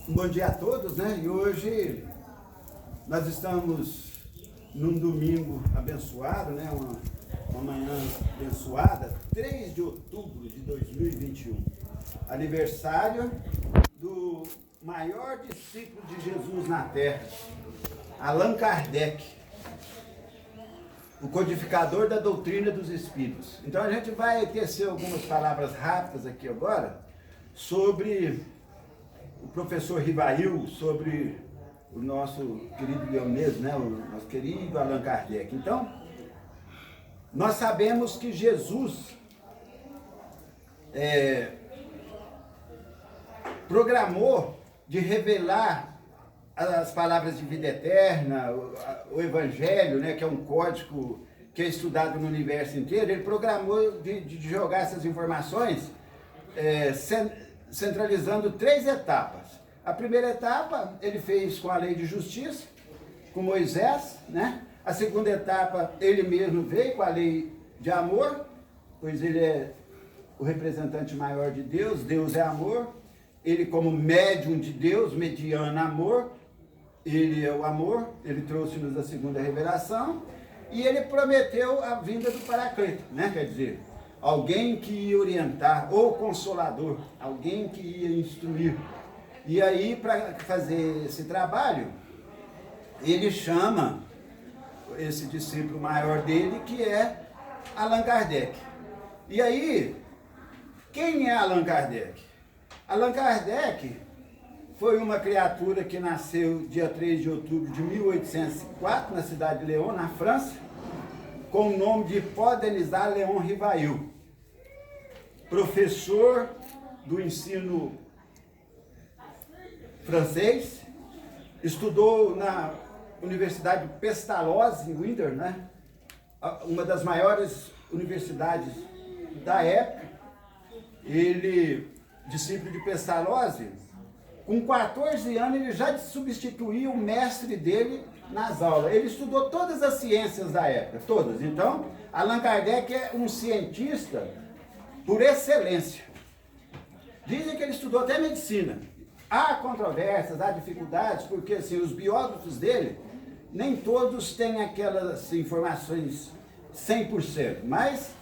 Um bom dia a todos, né? E hoje nós estamos num domingo abençoado, né? Uma manhã abençoada, 3 de outubro de 2021, aniversário do maior discípulo de Jesus na Terra, Allan Kardec, o codificador da doutrina dos espíritos. Então a gente vai tecer algumas palavras rápidas aqui agora sobre o professor Rivail, sobre o nosso querido Leonês, né? O nosso querido Allan Kardec. Então, nós sabemos que Jesus programou de revelar as palavras de vida eterna, o Evangelho, né, que é um código que é estudado no universo inteiro. Ele programou de jogar essas informações centralizando 3 etapas. A primeira etapa ele fez com a lei de justiça, com Moisés, né? A segunda etapa ele mesmo veio com a lei de amor, pois ele é o representante maior de Deus, Deus é amor. Ele, como médium de Deus, mediano amor, ele é o amor, ele trouxe-nos a segunda revelação, e ele prometeu a vinda do Paracleto, né? Quer dizer, alguém que ia orientar, ou consolador, alguém que ia instruir. E aí, para fazer esse trabalho, ele chama esse discípulo maior dele, que é Allan Kardec. E aí, quem é Allan Kardec? Allan Kardec foi uma criatura que nasceu dia 3 de outubro de 1804, na cidade de Lyon, na França, com o nome de Paul Denis Léon Rivail, professor do ensino francês, estudou na Universidade de Pestalozzi, em Windsor, né? Uma das maiores universidades da época. Ele, discípulo de Pestalozzi, com 14 anos ele já substituiu o mestre dele nas aulas. Ele estudou todas as ciências da época, todas. Então, Allan Kardec é um cientista por excelência. Dizem que ele estudou até medicina. Há controvérsias, há dificuldades, porque assim, os biógrafos dele, nem todos têm aquelas informações 100%, mas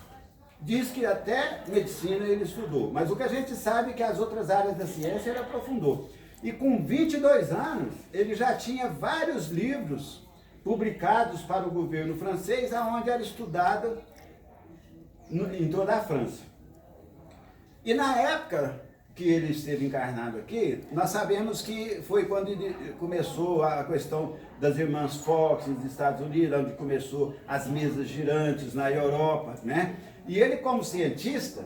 diz que até medicina ele estudou. Mas o que a gente sabe é que as outras áreas da ciência ele aprofundou. E com 22 anos, ele já tinha vários livros publicados para o governo francês, onde era estudado em toda a França. E na época que ele esteve encarnado aqui, nós sabemos que foi quando começou a questão das irmãs Fox nos Estados Unidos, onde começou as mesas girantes na Europa, né? E ele, como cientista,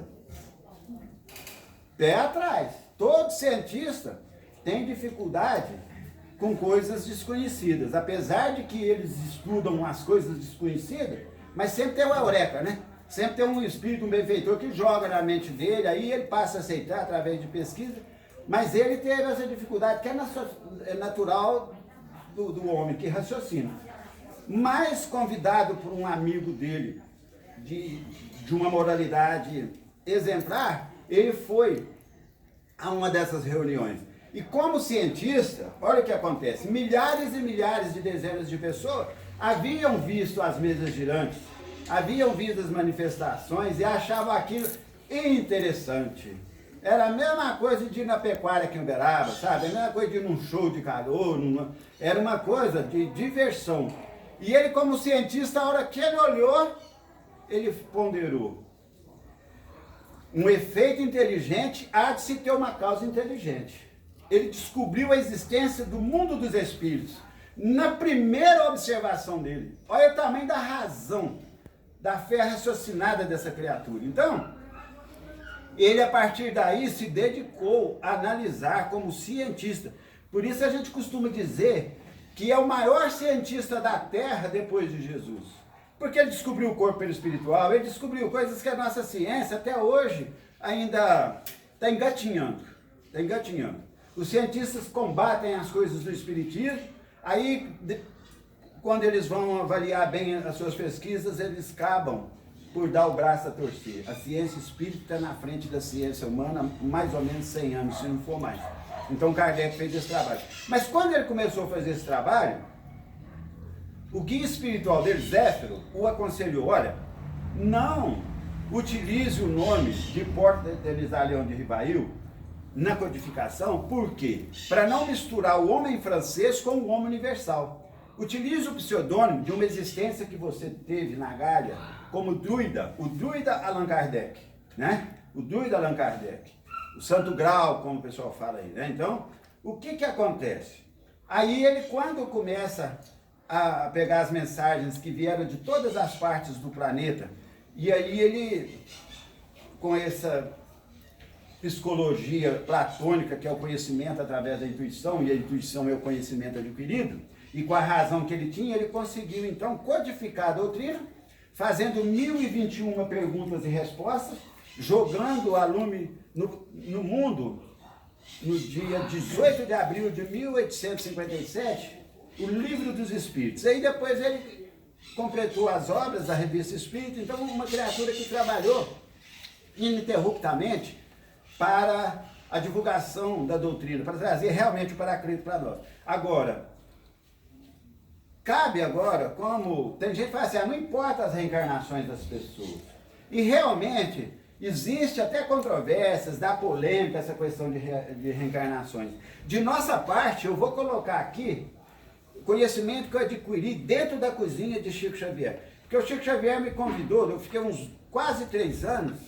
pé atrás. Todo cientista tem dificuldade com coisas desconhecidas, apesar de que eles estudam as coisas desconhecidas, mas sempre tem o eureka, né? Sempre tem um espírito, um benfeitor que joga na mente dele, aí ele passa a aceitar através de pesquisa, mas ele teve essa dificuldade que é natural do homem, que raciocina. Mas convidado por um amigo dele, de uma moralidade exemplar, ele foi a uma dessas reuniões. E como cientista, olha o que acontece, milhares e milhares de dezenas de pessoas haviam visto as mesas girantes, haviam visto as manifestações e achavam aquilo interessante. Era a mesma coisa de ir na pecuária aqui em Uberaba, sabe? A mesma coisa de ir num show de calor, era uma coisa de diversão. E ele, como cientista, a hora que ele olhou, ele ponderou. Um efeito inteligente há de se ter uma causa inteligente. Ele descobriu a existência do mundo dos espíritos na primeira observação dele. Olha o tamanho da razão, da fé raciocinada dessa criatura. Então, ele a partir daí se dedicou a analisar como cientista. Por isso a gente costuma dizer que é o maior cientista da Terra depois de Jesus. Porque ele descobriu o corpo espiritual, ele descobriu coisas que a nossa ciência até hoje ainda está engatinhando. Está engatinhando. Os cientistas combatem as coisas do espiritismo, aí quando eles vão avaliar bem as suas pesquisas, eles acabam por dar o braço a torcer. A ciência espírita está na frente da ciência humana há mais ou menos 100 anos, se não for mais. Então Kardec fez esse trabalho. Mas quando ele começou a fazer esse trabalho, o guia espiritual dele, Zéfiro, o aconselhou: olha, não utilize o nome de Porta de Elisa-Leão de Rivail na codificação. Por quê? Para não misturar o homem francês com o homem universal. Utilize o pseudônimo de uma existência que você teve na Gália como druida, o druida Allan Kardec, né? O druida Allan Kardec, o Santo Grau, como o pessoal fala aí, né? Então, o que acontece? Aí ele, quando começa a pegar as mensagens que vieram de todas as partes do planeta, e aí ele, com essa psicologia platônica, que é o conhecimento através da intuição, e a intuição é o conhecimento adquirido, e com a razão que ele tinha, ele conseguiu então codificar a doutrina, fazendo 1021 perguntas e respostas, jogando a lume no mundo, no dia 18 de abril de 1857, o Livro dos Espíritos. Aí depois ele completou as obras da Revista Espírita. Então, uma criatura que trabalhou ininterruptamente para a divulgação da doutrina, para trazer realmente o Paracleto para nós. Agora, cabe agora, como tem gente que fala assim, não importa as reencarnações das pessoas. E realmente existe até controvérsias, dá polêmica essa questão de reencarnações. De nossa parte, eu vou colocar aqui o conhecimento que eu adquiri dentro da cozinha de Chico Xavier. Porque o Chico Xavier me convidou, eu fiquei uns quase 3 anos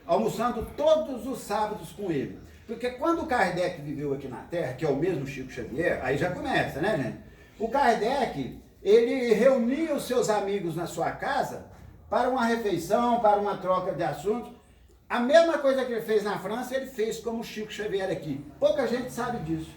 almoçando todos os sábados com ele. Porque quando o Kardec viveu aqui na Terra, que é o mesmo Chico Xavier, aí já começa, né, gente? O Kardec, ele reunia os seus amigos na sua casa para uma refeição, para uma troca de assuntos. A mesma coisa que ele fez na França, ele fez como o Chico Xavier aqui. Pouca gente sabe disso,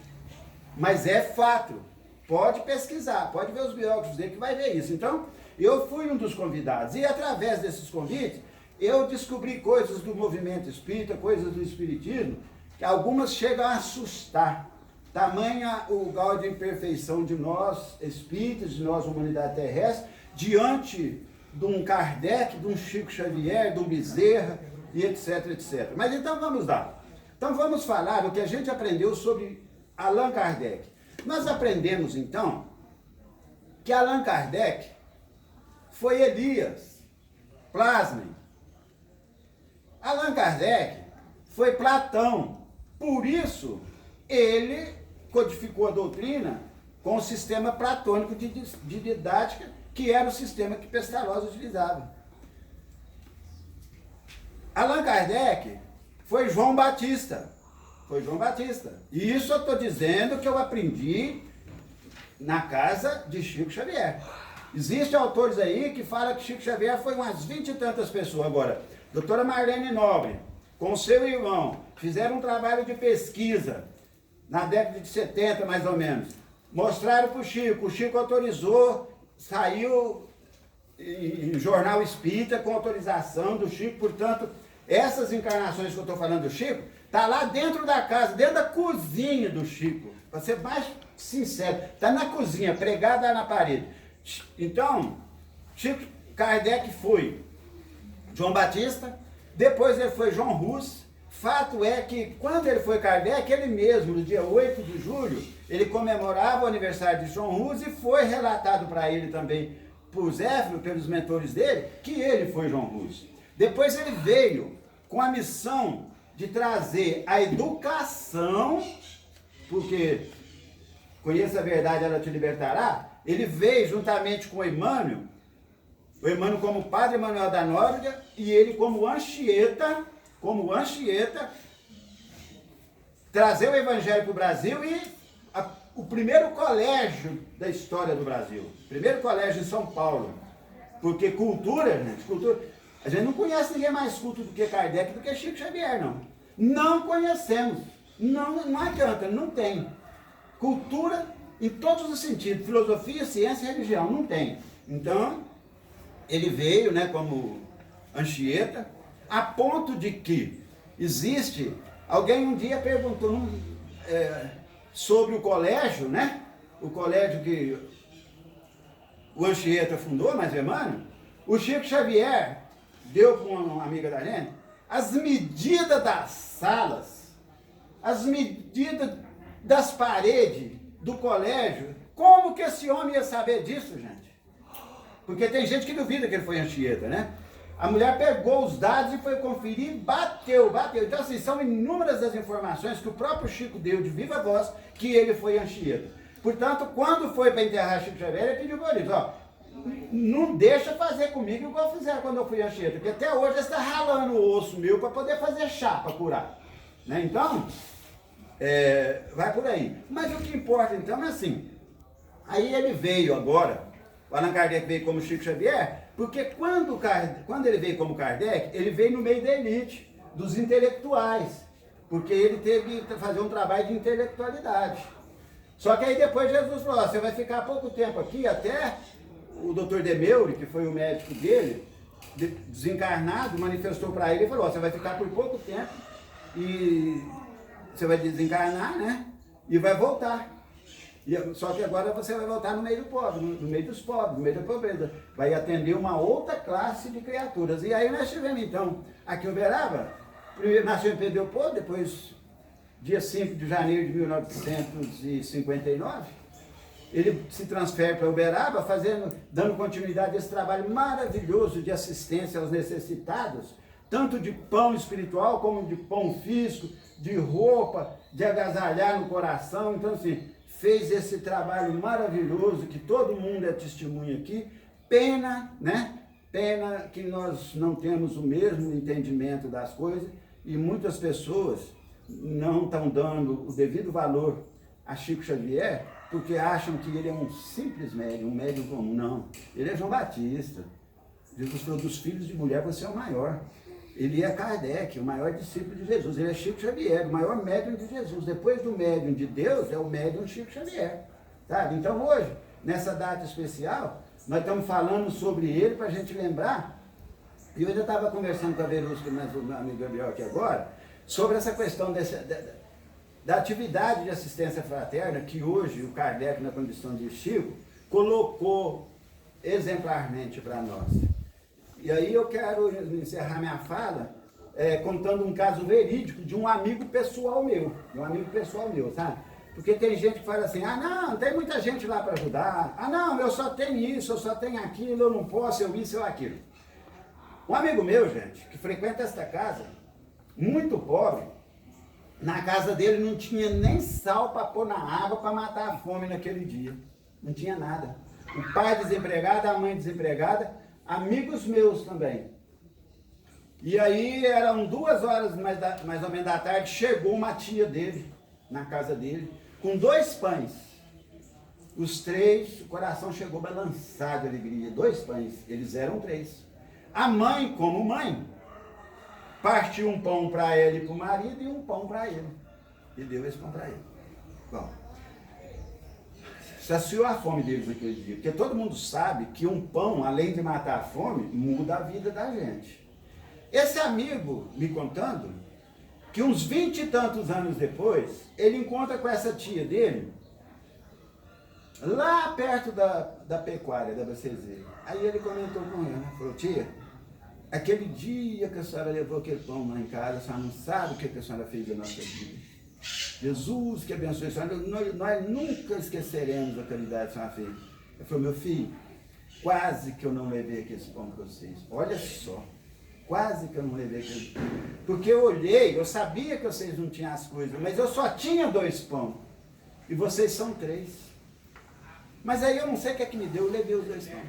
mas é fato. Pode pesquisar, pode ver os biógrafos dele que vai ver isso. Então, eu fui um dos convidados. E através desses convites, eu descobri coisas do movimento espírita, coisas do espiritismo, que algumas chegam a assustar. Tamanha o grau de imperfeição de nós espíritas, de nós humanidade terrestre, diante de um Kardec, de um Chico Xavier, de um Bezerra, e etc, etc. Mas então vamos lá. Então vamos falar o que a gente aprendeu sobre Allan Kardec. Nós aprendemos, então, que Allan Kardec foi Elias, Plasmen. Allan Kardec foi Platão. Por isso, ele codificou a doutrina com o sistema platônico de didática, que era o sistema que Pestalozzi utilizava. Allan Kardec foi João Batista. Foi João Batista. E isso eu estou dizendo que eu aprendi na casa de Chico Xavier. Existem autores aí que falam que Chico Xavier foi umas 20 e tantas pessoas. Agora, doutora Marlene Nobre, com seu irmão, fizeram um trabalho de pesquisa na década de 70, mais ou menos. Mostraram para o Chico autorizou, saiu em jornal espírita com autorização do Chico. Portanto, essas encarnações que eu estou falando do Chico, está lá dentro da casa, dentro da cozinha do Chico. Para ser mais sincero, está na cozinha, pregada na parede. Então, Chico Kardec foi João Batista, depois ele foi João Hus. Fato é que quando ele foi Kardec, ele mesmo, no dia 8 de julho, ele comemorava o aniversário de João Hus e foi relatado para ele também, por Zéfiro, pelos mentores dele, que ele foi João Hus. Depois ele veio com a missão de trazer a educação, porque conheça a verdade, ela te libertará. Ele veio juntamente com o Emmanuel como Padre Manuel da Nóbrega, e ele como Anchieta, trazer o Evangelho para o Brasil e o primeiro colégio da história do Brasil, primeiro colégio em São Paulo, porque cultura, gente, a gente não conhece ninguém mais culto do que Kardec, do que Chico Xavier, não. Não conhecemos. Não adianta, não tem. Cultura em todos os sentidos, filosofia, ciência e religião, não tem. Então, ele veio, né, como Anchieta, a ponto de que existe, alguém um dia perguntou sobre o colégio, né? O colégio que o Anchieta fundou, mas Emmanuel, o Chico Xavier deu para uma amiga da gente, as medidas das salas, as medidas das paredes do colégio. Como que esse homem ia saber disso, gente? Porque tem gente que duvida que ele foi Anchieta, né? A mulher pegou os dados e foi conferir e bateu. Então, assim, são inúmeras as informações que o próprio Chico deu de viva voz que ele foi Anchieta. Portanto, quando foi para enterrar Chico Xavier, ele pediu para eles, ó, não deixa fazer comigo igual fizeram quando eu fui Anchieta, porque até hoje eles estão ralando o osso meu para poder fazer chá para curar. Né? Então, vai por aí. Mas o que importa, então, é assim, aí ele veio agora, o Allan Kardec veio como Chico Xavier, porque quando ele veio como Kardec, ele veio no meio da elite, dos intelectuais, porque ele teve que fazer um trabalho de intelectualidade. Só que aí depois Jesus falou, ó, você vai ficar pouco tempo aqui, até o Dr. Demeure, que foi o médico dele, desencarnado, manifestou para ele e falou, ó, você vai ficar por pouco tempo e você vai desencarnar, né? E vai voltar. Só que agora você vai voltar no meio do pobre, no meio dos pobres, no meio da pobreza. Vai atender uma outra classe de criaturas. E aí nós tivemos então, aqui em Uberaba, primeiro nasceu em Pedro Leopoldo, depois, dia 5 de janeiro de 1959, ele se transfere para Uberaba, dando continuidade a esse trabalho maravilhoso de assistência aos necessitados, tanto de pão espiritual como de pão físico, de roupa, de agasalhar no coração. Então, assim, fez esse trabalho maravilhoso, que todo mundo é testemunha aqui. Pena, né? Pena que nós não temos o mesmo entendimento das coisas e muitas pessoas não estão dando o devido valor a Chico Xavier porque acham que ele é um simples médium, um médium comum. Não, ele é João Batista. Jesus falou, dos filhos de mulher você é o maior. Ele é Kardec, o maior discípulo de Jesus. Ele é Chico Xavier, o maior médium de Jesus. Depois do médium de Deus, é o médium Chico Xavier. Sabe? Então hoje, nessa data especial, nós estamos falando sobre ele para a gente lembrar. E eu ainda estava conversando com a Verusca, mas o meu amigo Gabriel aqui agora, sobre essa questão da atividade de assistência fraterna que hoje o Kardec, na condição de Chico, colocou exemplarmente para nós. E aí eu quero encerrar minha fala contando um caso verídico de um amigo pessoal meu, sabe? Porque tem gente que fala assim, ah não, tem muita gente lá para ajudar, ah não, eu só tenho isso, eu só tenho aquilo, eu não posso, eu isso, eu aquilo. Um amigo meu, gente, que frequenta esta casa, muito pobre, na casa dele não tinha nem sal para pôr na água para matar a fome naquele dia, não tinha nada. O pai desempregado, a mãe desempregada, amigos meus também. E aí eram 2 horas mais ou menos da tarde, chegou uma tia dele, na casa dele, com 2 pães. Os 3, o coração chegou balançado de alegria. 2 pães, eles eram 3. A mãe, como mãe, partiu um pão para ela e para o marido e um pão para ele. E deu esse pão para ele. Bom, saciou a fome deles naquele dia, porque todo mundo sabe que um pão, além de matar a fome, muda a vida da gente. Esse amigo me contando que uns 20 e tantos anos depois, ele encontra com essa tia dele, lá perto da pecuária, da BCZ. Aí ele comentou com ela, falou, tia, aquele dia que a senhora levou aquele pão lá em casa, a senhora não sabe o que a senhora fez da nossa vida. Jesus que abençoe a senhora, nós nunca esqueceremos a caridade que a senhora fez. Ele falou, meu filho, quase que eu não levei aquele pão para vocês. Olha só, quase que eu não levei aquele pão. Porque eu olhei, eu sabia que vocês não tinham as coisas, mas eu só tinha 2 pão. E vocês são 3. Mas aí eu não sei o que é que me deu, eu levei os 2 pão.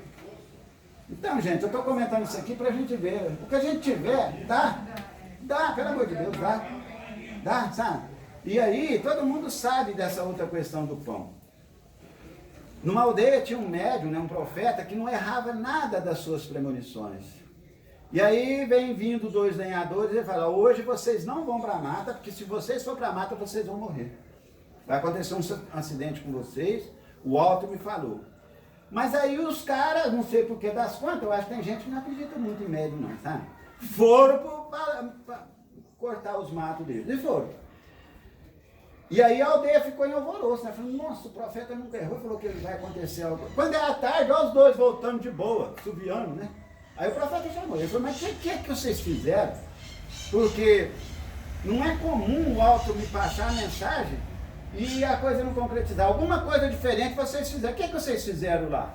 Então, gente, eu estou comentando isso aqui para a gente ver. O que a gente tiver, dá, pelo amor de Deus, dá, sabe? E aí, todo mundo sabe dessa outra questão do pão. Numa aldeia tinha um médium, né, um profeta, que não errava nada das suas premonições. E aí vem vindo 2 lenhadores e fala, hoje vocês não vão para a mata, porque se vocês for para a mata, vocês vão morrer. Vai acontecer um acidente com vocês, o alto me falou. Mas aí os caras, não sei por que das contas, eu acho que tem gente que não acredita muito em médium não, sabe? Foram para cortar os matos deles, e foram. E aí a aldeia ficou em alvoroço, né? Falando, nossa, o profeta nunca errou, falou que vai acontecer algo. Quando é à tarde, olha os 2 voltando de boa, subiando, né? Aí o profeta chamou, ele falou, mas o que é que vocês fizeram? Porque não é comum o alto me passar a mensagem e a coisa não concretizar. Alguma coisa diferente vocês fizeram. O que é que vocês fizeram lá?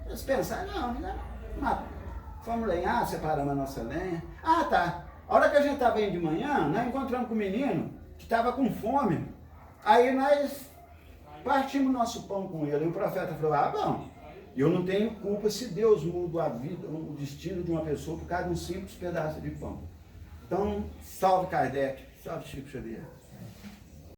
Eles pensaram, não, fomos lenhar, separamos a nossa lenha. Ah, tá. A hora que a gente estava indo de manhã, nós encontramos com um menino que estava com fome. Aí nós partimos nosso pão com ele. E o profeta falou, bom, eu não tenho culpa se Deus muda a vida, o destino de uma pessoa por causa de um simples pedaço de pão. Então, salve Kardec, salve Chico Xavier.